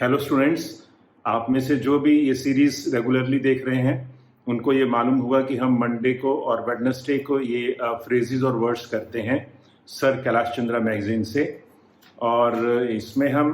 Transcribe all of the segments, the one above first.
Hello students, आप में से जो भी ये सीरीज रेगुलरली देख रहे हैं उनको ये मालूम होगा कि हम मंडे को और वेडनेसडे को ये फ्रेजेस और वर्ड्स करते हैं सर कैलाश चंद्रा मैगजीन से। और इसमें हम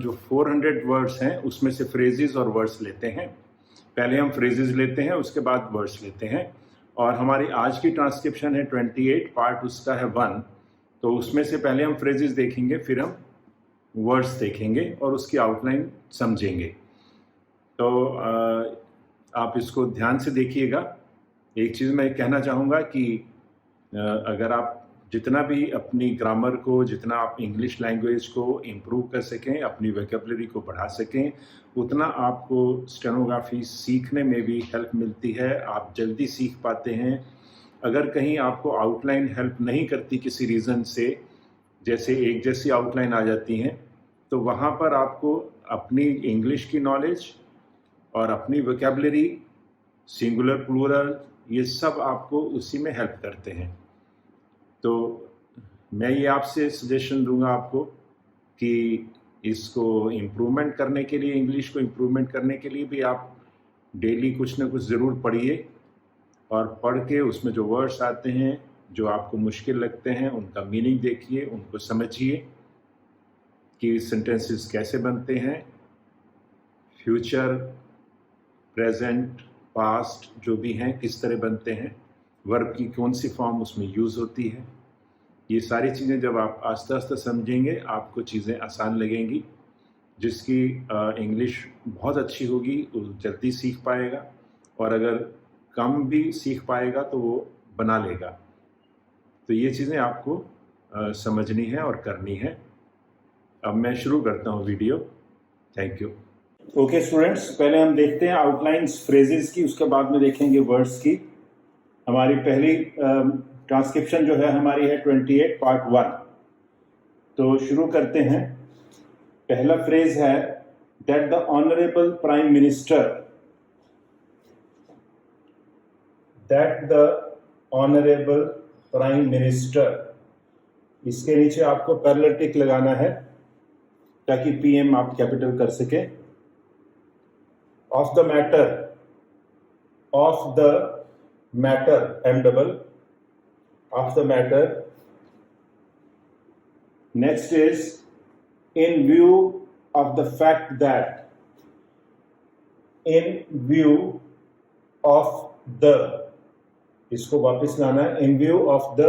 जो 400 वर्ड्स हैं उसमें से फ्रेजेस और वर्ड्स लेते हैं। पहले हम फ्रेजेस लेते हैं, उसके बाद वर्ड्स लेते हैं। और हमारी आज की ट्रांसक्रिप्शन है 28, पार्ट उसका है 1। तो उसमें से पहले हम फ्रेजेस देखेंगे, फिर हम वर्ड्स देखेंगे और उसकी आउटलाइन समझेंगे। तो आप इसको ध्यान से देखिएगा। एक चीज़ मैं कहना चाहूँगा कि अगर आप जितना भी अपनी ग्रामर को, जितना आप इंग्लिश लैंग्वेज को इम्प्रूव कर सकें, अपनी वोकैबुलरी को बढ़ा सकें, उतना आपको स्टेनोग्राफी सीखने में भी हेल्प मिलती है। आप जल्दी सीख पाते हैं। अगर कहीं आपको आउटलाइन हेल्प नहीं करती किसी रीज़न से, जैसे एक जैसी आउटलाइन आ जाती हैं, तो वहाँ पर आपको अपनी इंग्लिश की नॉलेज और अपनी वोकैबुलरी, सिंगुलर प्लूरल, ये सब आपको उसी में हेल्प करते हैं। तो मैं ये आपसे सजेशन दूंगा आपको कि इसको इम्प्रूवमेंट करने के लिए, इंग्लिश को इम्प्रूवमेंट करने के लिए भी आप डेली कुछ ना कुछ ज़रूर पढ़िए। और पढ़ के उसमें जो वर्ड्स आते हैं, जो आपको मुश्किल लगते हैं, उनका मीनिंग देखिए, उनको समझिए कि सेंटेंसेस कैसे बनते हैं। फ्यूचर, प्रेजेंट, पास्ट जो भी हैं किस तरह बनते हैं, वर्ब की कौन सी फॉर्म उसमें यूज़ होती है। ये सारी चीज़ें जब आप आस्ते आस्ते समझेंगे, आपको चीज़ें आसान लगेंगी। जिसकी इंग्लिश बहुत अच्छी होगी वो जल्दी सीख पाएगा, और अगर कम भी सीख पाएगा तो वो बना लेगा। तो ये चीज़ें आपको समझनी है और करनी है। अब मैं शुरू करता हूँ video. Thank you. Okay students, पहले हम देखते हैं आउटलाइंस फ्रेजेस की, उसके बाद में देखेंगे वर्ड्स की। हमारी पहली ट्रांसक्रिप्शन जो है हमारी है 28 पार्ट 1। तो शुरू करते हैं। पहला फ्रेज है that the honourable prime minister, that the honourable prime minister. इसके नीचे आपको पैरेलल टिक लगाना है ताकि पीएम आप कैपिटल कर सके। Of the matter, of the matter, M double, of the matter. Next is in view of the fact that, in view of the, इसको वापस लाना है, in view of the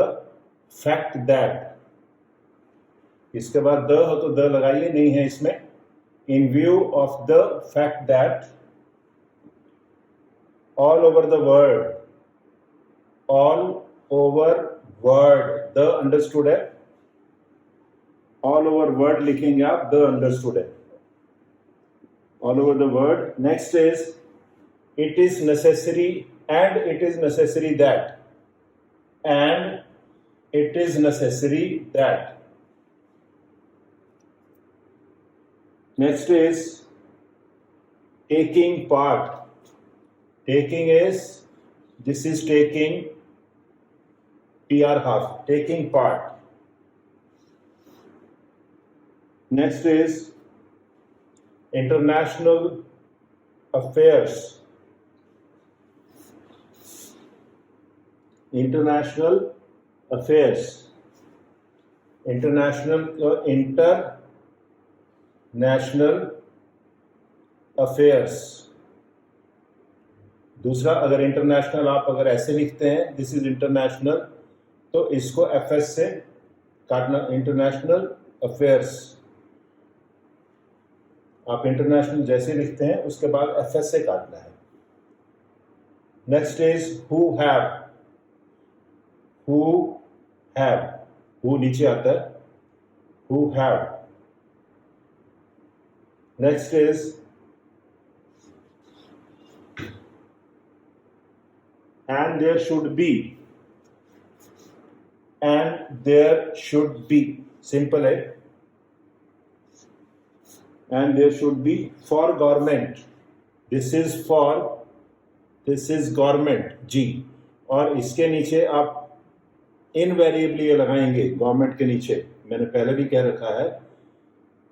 fact that. इसके बाद the हो तो द लगाइए, नहीं है इसमें। इन view of the fact that all over the world, all over world, the understood है। ऑल ओवर वर्ल्ड लिखेंगे आप, द अंडरस्टूड है, all over the world. Next is it is necessary and it is necessary that, and it is necessary that. Next is taking part. Taking is, this is taking, PR half, taking part. Next is international affairs. International affairs. International, national affairs. दूसरा, अगर international आप अगर ऐसे लिखते हैं this is international, तो इसको FS से काटना, इंटरनेशनल अफेयर्स। आप इंटरनेशनल जैसे लिखते हैं उसके बाद एफएस से काटना है। Next is who have, who have, who नीचे आता है, who have. Next is and there should be, and there should be, simple है। and there should be for government, this is for, this is government, G। और इसके नीचे आप invariably लगाएंगे government के नीचे, मैंने पहले भी कह रखा है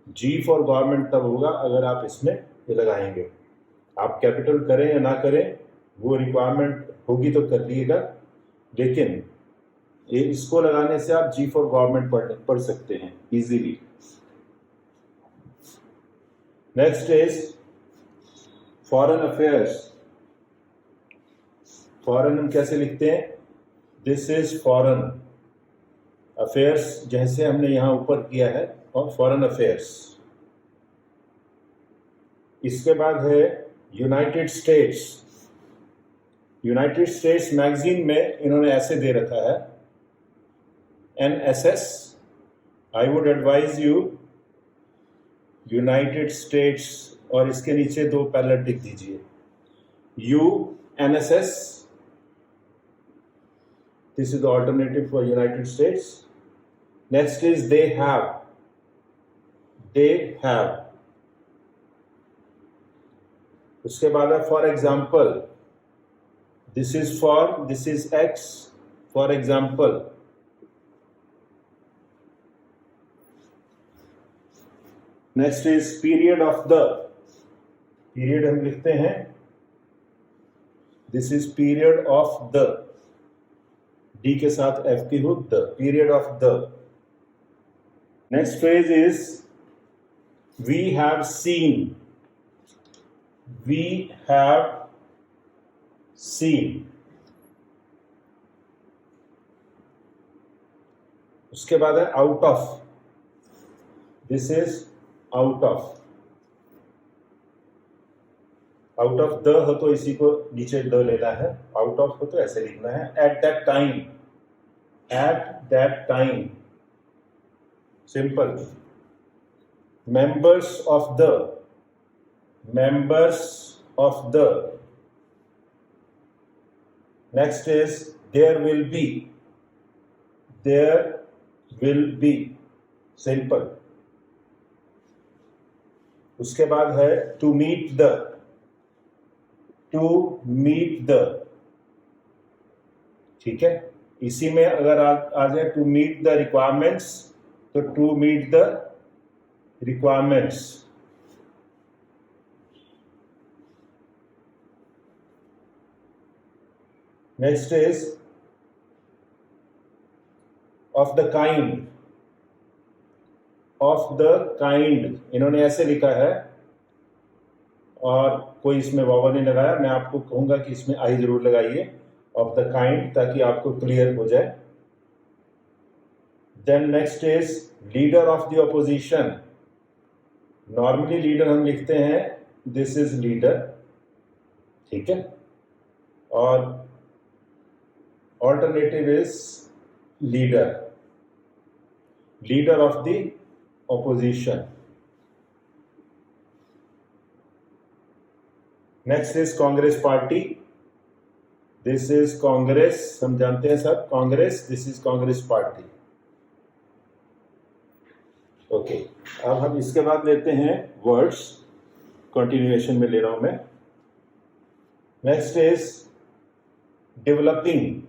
जी फॉर गवर्नमेंट तब होगा अगर आप इसमें ये लगाएंगे। आप कैपिटल करें या ना करें, वो रिक्वायरमेंट होगी तो कर लीजिएगा, लेकिन ये इसको लगाने से आप जी फॉर गवर्नमेंट पढ़ सकते हैं easily. Next is foreign affairs. Foreign हम कैसे लिखते हैं? दिस इज फॉरेन अफेयर्स, जैसे हमने यहां ऊपर किया है, और फॉरेन अफेयर्स। इसके बाद है United states. United states magazine में इन्होंने ऐसे दे रखा है NSS। I would advise you United states, और इसके नीचे 2 पैरेलल टिक दीजिए। UNSS, this is the alternative for United States. Next is they have. उसके बाद है for example. This is for, this is X, for example. Next is period of the. Period हम लिखते हैं, this is period of the, D के साथ F की हो, the period of the. Next phrase is we have seen. We have seen. उसके बाद है out of. This is out of. Out of the हो तो इसी को नीचे द लेना है, आउट ऑफ हो तो ऐसे लिखना है। At that time, at that time, simple. Members of the, members of the. Next is there will be, there will be, simple. उसके बाद है to meet the, to meet the, ठीक है। इसी में अगर आ जाए टू मीट द रिक्वायरमेंट्स, तो to meet the requirements. Next is of the kind, of the kind इन्होंने ऐसे लिखा है, और कोई इसमें वावा नहीं लगाया। मैं आपको कहूंगा कि इसमें आई जरूर लगाइए, ऑफ द काइंड, ताकि आपको क्लियर हो जाए। Then next is leader of the opposition. Normally leader हम लिखते हैं दिस इज लीडर, ठीक है, और alternative is leader, leader of the opposition. Next is Congress party. This is Congress, हम जानते हैं सब Congress, this is Congress party. Okay, अब हम इसके बाद लेते हैं वर्ड्स, कंटिन्यूएशन में ले रहा हूं मैं। Next is developing,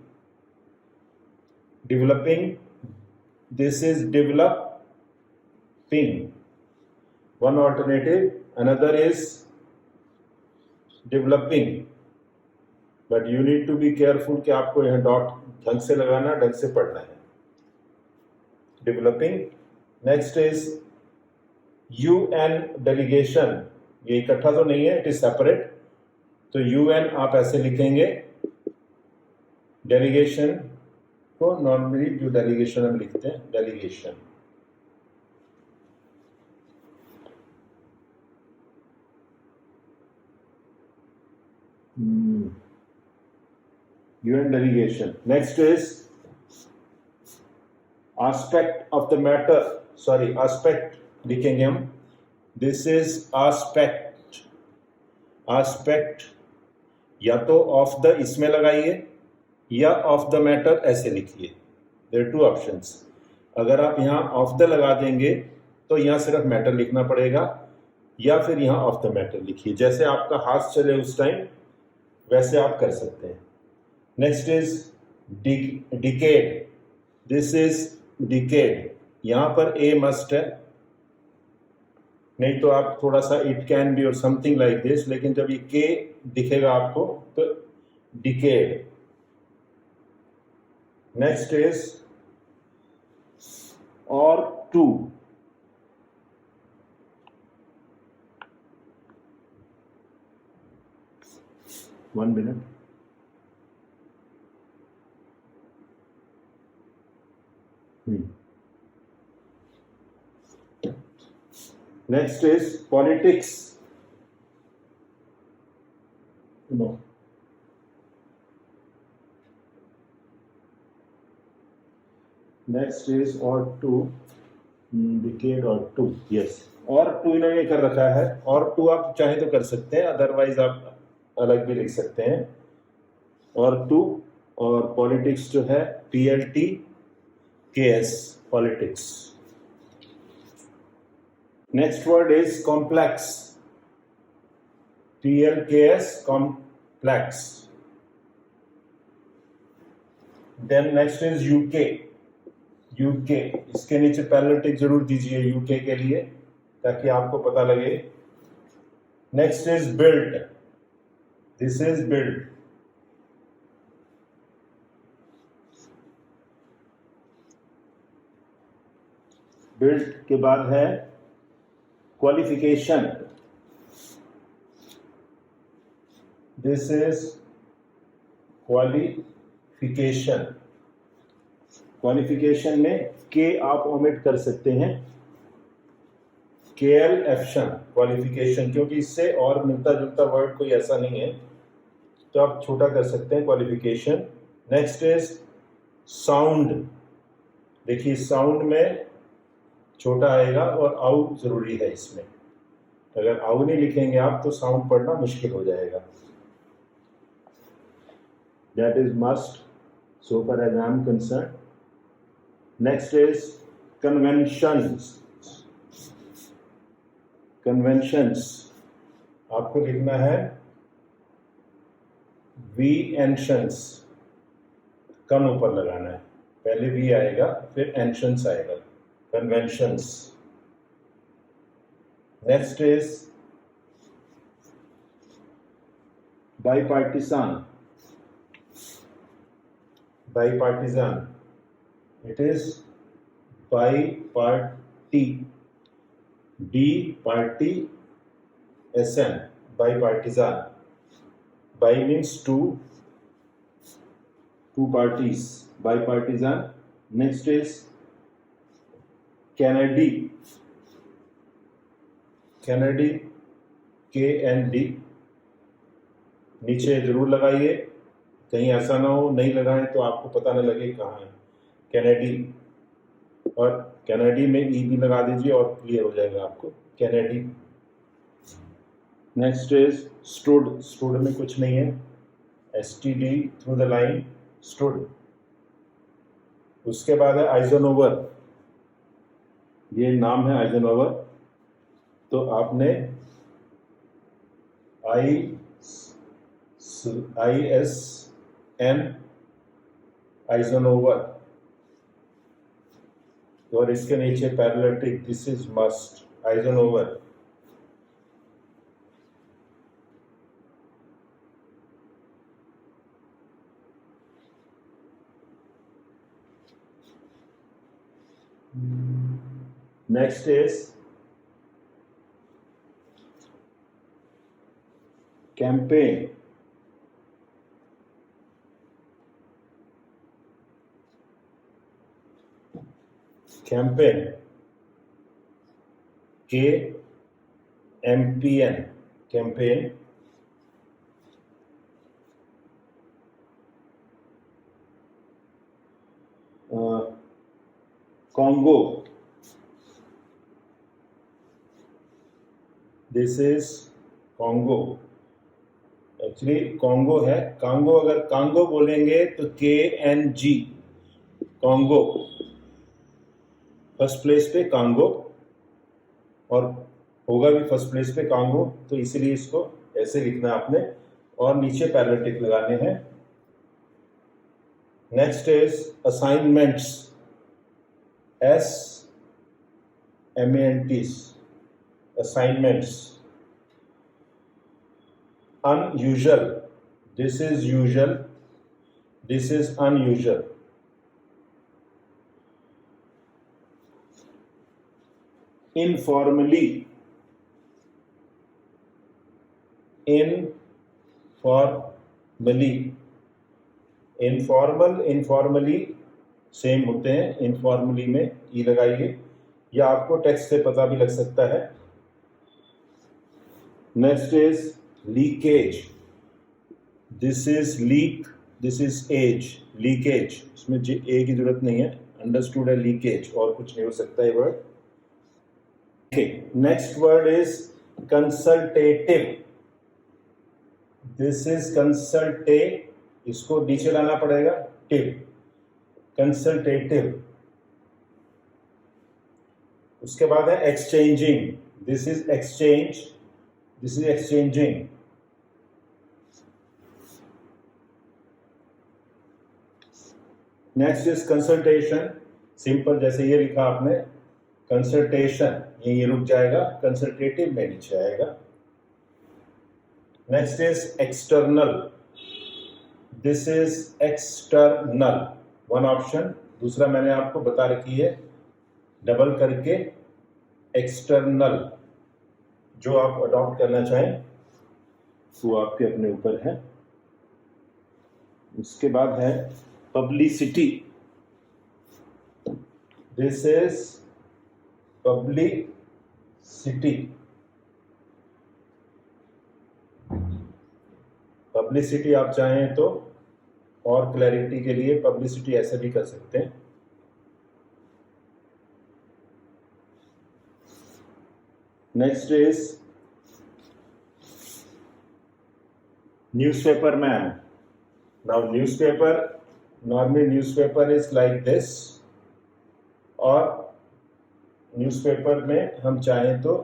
developing, this is developing, one alternative, another is developing, but you need to be careful कि आपको यह डॉट ढंग से लगाना, ढंग से पढ़ना है। Developing. Next is UN delegation. ये इकट्ठा तो नहीं है, इट इज सेपरेट, तो UN आप ऐसे लिखेंगे। डेलीगेशन को नॉर्मली जो डेलीगेशन हम लिखते हैं, delegation. UN delegation. Next is aspect of the matter, sorry, aspect लिखेंगे हम। This is aspect, aspect या तो of the इसमें लगाइए या of the matter ऐसे लिखिए। There are two options. अगर आप यहाँ of the लगा देंगे तो यहाँ सिर्फ matter लिखना पड़ेगा, या फिर यहाँ of the matter लिखिए, जैसे आपका हाथ चले उस टाइम वैसे आप कर सकते हैं। Next is decade. This is decade, यहां पर ए मस्ट है, नहीं तो आप थोड़ा सा इट कैन बी और समथिंग लाइक दिस, लेकिन जब ये के दिखेगा आपको तो डिकेड। नेक्स्ट इज और two. One minute. Next is politics. No. Next is or two, decade or two. Yes. और टू इन्होंने कर रखा है, और टू आप चाहे तो कर सकते हैं, अदरवाइज आप अलग भी लिख सकते हैं। और टू और पॉलिटिक्स जो है PLTKS, politics. Next word is complex. PLKS, complex. Then next is UK. UK, इसके नीचे पैरेलल जरूर दीजिए UK के लिए ताकि आपको पता लगे। Next is build. This is build. Build के बाद है qualification. This is qualification. Qualification में के आप ओमिट कर सकते हैं, KL एप्शन क्वालिफिकेशन, क्योंकि इससे और मिलता जुलता वर्ड कोई ऐसा नहीं है, तो आप छोटा कर सकते हैं क्वालिफिकेशन। Next is sound. देखिए साउंड में छोटा आएगा और आउ जरूरी है इसमें, अगर आउ नहीं लिखेंगे आप तो साउंड पढ़ना मुश्किल हो जाएगा। That is must so far as I am concerned. Next is conventions. Conventions आपको लिखना है वी एंशंस, कम ऊपर लगाना है, पहले वी आएगा फिर एंशंस आएगा, conventions. Next is bipartisan. Bipartisan, it is by party, B party SN, bipartisan. Bi means two parties, bipartisan. Next is Kennedy. Kennedy, KND, नीचे जरूर लगाइए, कहीं ऐसा ना हो नहीं लगाएं तो आपको पता न लगे कहाँ है कैनेडी, और कैनेडी में ई भी लगा दीजिए और क्लियर हो जाएगा आपको Kennedy. Next is stood. Stood में कुछ नहीं है, STD through the line, stood. उसके बाद है आइजनओवर। ये नाम है आइजनओवर, तो आपने ISN आइजनओवर, और इसके नीचे पैरेललिटिक, this is must, Eisenhower. Next is campaign. Campaign, KMPN, campaign. Congo, this is Congo, actually Congo है, कांगो, अगर कांगो बोलेंगे तो KNG, कॉन्गो, फर्स्ट प्लेस पे कांगो, और होगा भी फर्स्ट प्लेस पे कांगो, तो इसीलिए इसको ऐसे लिखना आपने, और नीचे पैरेललिटिक लगाने हैं। Next is assignments, SMANTs, assignments. Unusual, this is usual, this is unusual. Informally, informally, informal informally same होते हैं, इनफॉर्मली में ई लगाइए, या आपको टेक्स्ट से पता भी लग सकता है। Next is leakage, this is leak, this is age, leakage, इसमें ए की जरूरत नहीं है, अंडरस्टूड है लीकेज, और कुछ नहीं हो सकता ये word. Next word is consultative, this is consultative, इसको नीचे लाना पड़ेगा, टिव, कंसल्टेटिव। उसके बाद है exchanging, this is exchange, this is exchanging. Next is consultation, simple, जैसे ये लिखा आपने कंसल्टेशन, ये रुक जाएगा, कंसल्टेटिव में नीचे आएगा। Next is external, this is external, one option, दूसरा मैंने आपको बता रखी है डबल करके, एक्सटर्नल। जो आप अडॉप्ट करना चाहें वो आपके अपने ऊपर है। उसके बाद है publicity, this is publicity, publicity आप चाहें तो और क्लैरिटी के लिए पब्लिसिटी ऐसे भी कर सकते हैं। Next is newspaper man. Now newspaper, normally newspaper is like this, और न्यूज़पेपर में हम चाहें तो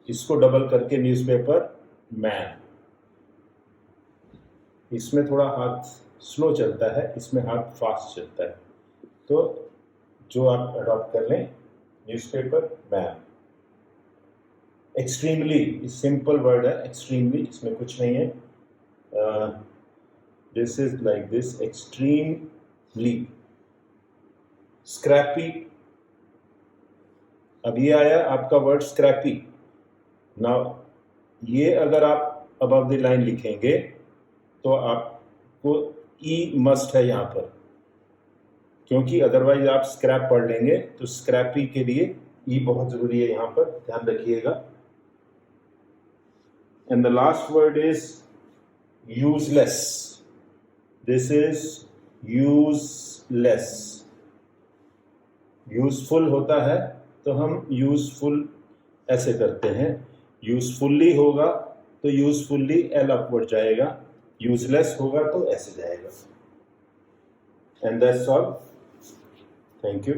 इसको डबल करके न्यूज़पेपर मैन। इसमें थोड़ा हाथ स्लो चलता है, इसमें हाथ फास्ट चलता है, तो जो आप अडॉप्ट कर लें, newspaper man. Extremely, simple word है एक्सट्रीमली, इसमें कुछ नहीं है, this is like this, extremely. Scrappy, अब ये आया आपका वर्ड स्क्रैपी। नाउ ये अगर आप अबव द लाइन लिखेंगे तो आपको ई मस्ट है यहाँ पर, क्योंकि अदरवाइज आप स्क्रैप पढ़ लेंगे, तो स्क्रैपी के लिए ई बहुत जरूरी है, यहाँ पर ध्यान रखिएगा। And the last word is useless, this is useless. Useful होता है तो हम यूजफुल ऐसे करते हैं, यूजफुल्ली होगा तो यूजफुल्ली एल अपवर्ड जाएगा, यूजलेस होगा तो ऐसे जाएगा। And that's all, thank you.